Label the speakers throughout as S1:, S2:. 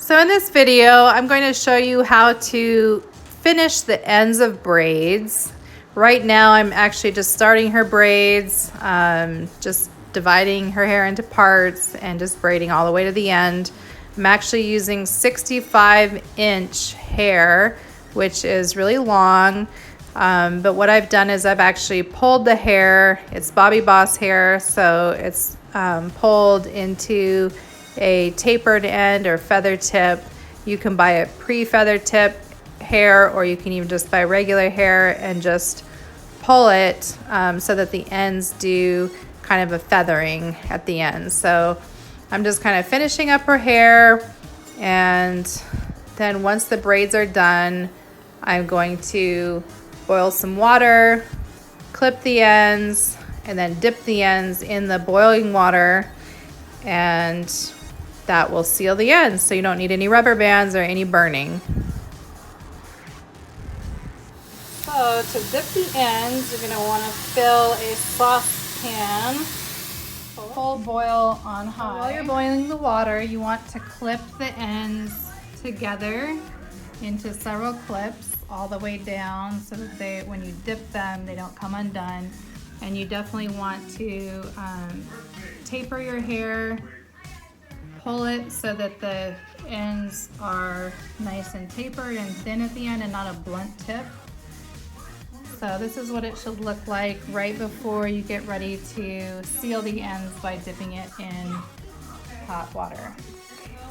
S1: So in this video, I'm going to show you how to finish the ends of braids. Right now, I'm actually just starting her braids, just dividing her hair into parts and just braiding all the way to the end. I'm actually using 65-inch hair, which is really long. But what I've done is I've actually pulled the hair. It's Bobby Boss hair, so it's pulled into a tapered end or feather tip. You can buy a pre-feather tip hair, or you can even just buy regular hair and just pull it so that the ends do kind of a feathering at the end. So I'm just kind of finishing up her hair, and then once the braids are done, I'm going to boil some water, clip the ends, and then dip the ends in the boiling water, and that will seal the ends, so you don't need any rubber bands or any burning. So to dip the ends, you're going to want to fill a saucepan, full boil on high. While you're boiling the water, you want to clip the ends together into several clips all the way down so that when you dip them, they don't come undone. And you definitely want to taper your hair, pull it so that the ends are nice and tapered and thin at the end and not a blunt tip. So this is what it should look like right before you get ready to seal the ends by dipping it in hot water.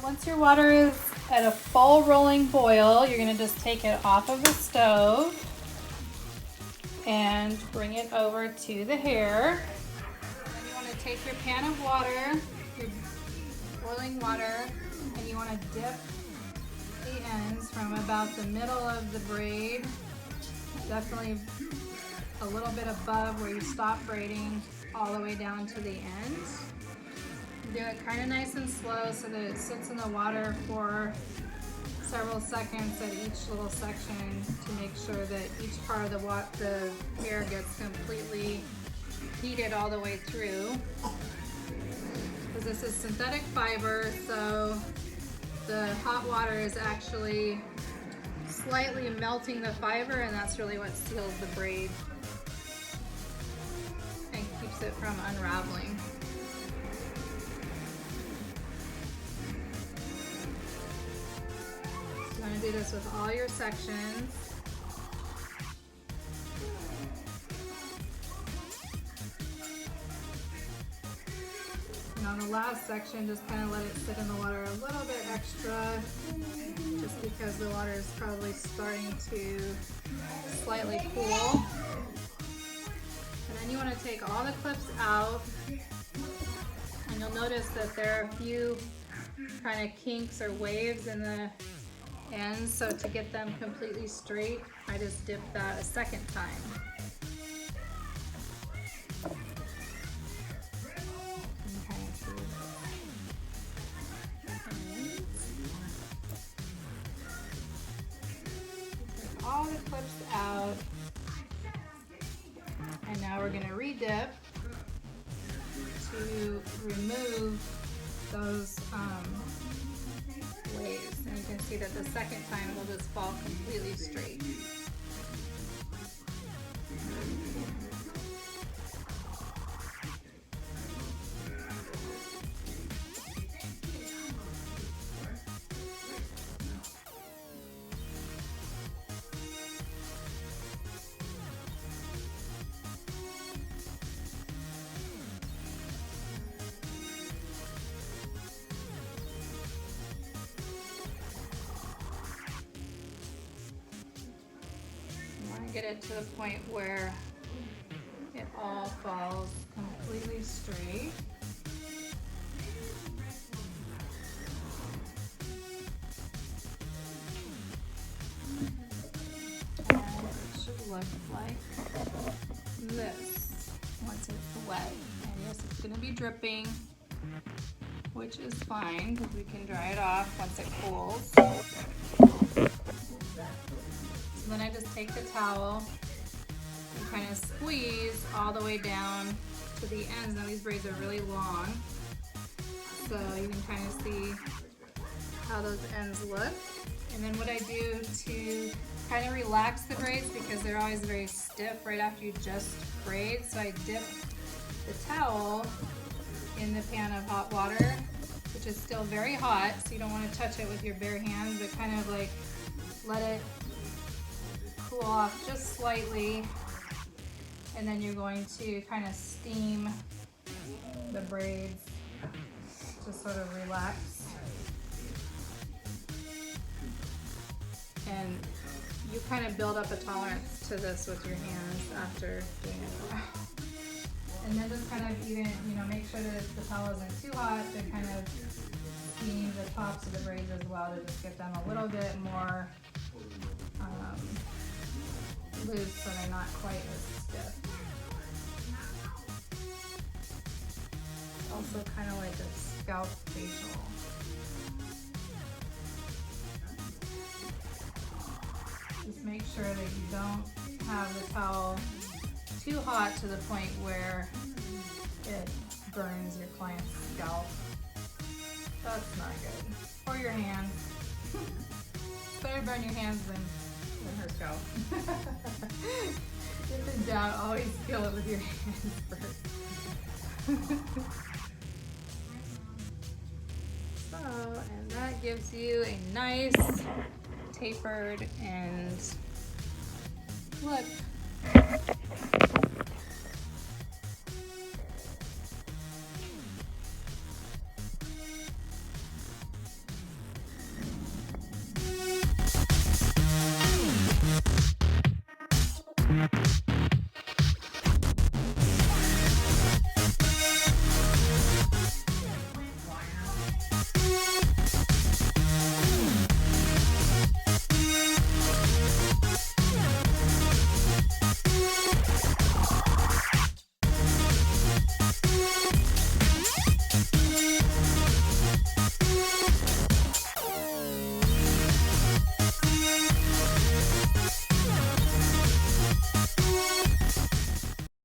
S1: Once your water is at a full rolling boil, you're going to just take it off of the stove and bring it over to the hair. Then you want to take your pan of water, your boiling water, and you want to dip the ends from about the middle of the braid, definitely a little bit above where you stop braiding, all the way down to the ends. Do it kind of nice and slow so that it sits in the water for several seconds at each little section to make sure that each part of the hair gets completely heated all the way through. Because this is synthetic fiber, so the hot water is actually slightly melting the fiber, and that's really what seals the braid and keeps it from unraveling. So I'm going to do this with all your sections. And on the last section, just kind of let it sit in the water a little bit extra, just because the water is probably starting to slightly cool. And then you want to take all the clips out, and you'll notice that there are a few kind of kinks or waves in the ends, so to get them completely straight, I just dip that a second time. All the clips out, and now we're going to re-dip to remove those waves, and you can see that the second time it will just fall completely straight. Get it to the point where it all falls completely straight. And it should look like this once it's wet. And yes, it's going to be dripping, which is fine because we can dry it off once it cools. So then I just take the towel and kind of squeeze all the way down to the ends. Now these braids are really long, so you can kind of see how those ends look. And then what I do to kind of relax the braids, because they're always very stiff right after you just braid, so I dip the towel in the pan of hot water, which is still very hot, so you don't want to touch it with your bare hands, but kind of like let it cool off just slightly, and then you're going to kind of steam the braids to sort of relax. And you kind of build up a tolerance to this with your hands after doing it for a while. And then just kind of even, make sure that the towel isn't too hot to kind of steam the tops of the braids as well, to just get them a little bit more loose so they're not quite as stiff. Also kind of like a scalp facial. Just make sure that you don't have the towel too hot to the point where it burns your client's scalp. That's not good. Or your hands. It's better to burn your hands than her scalp. If in doubt, always feel it with your hands first. So, and that gives you a nice tapered end look.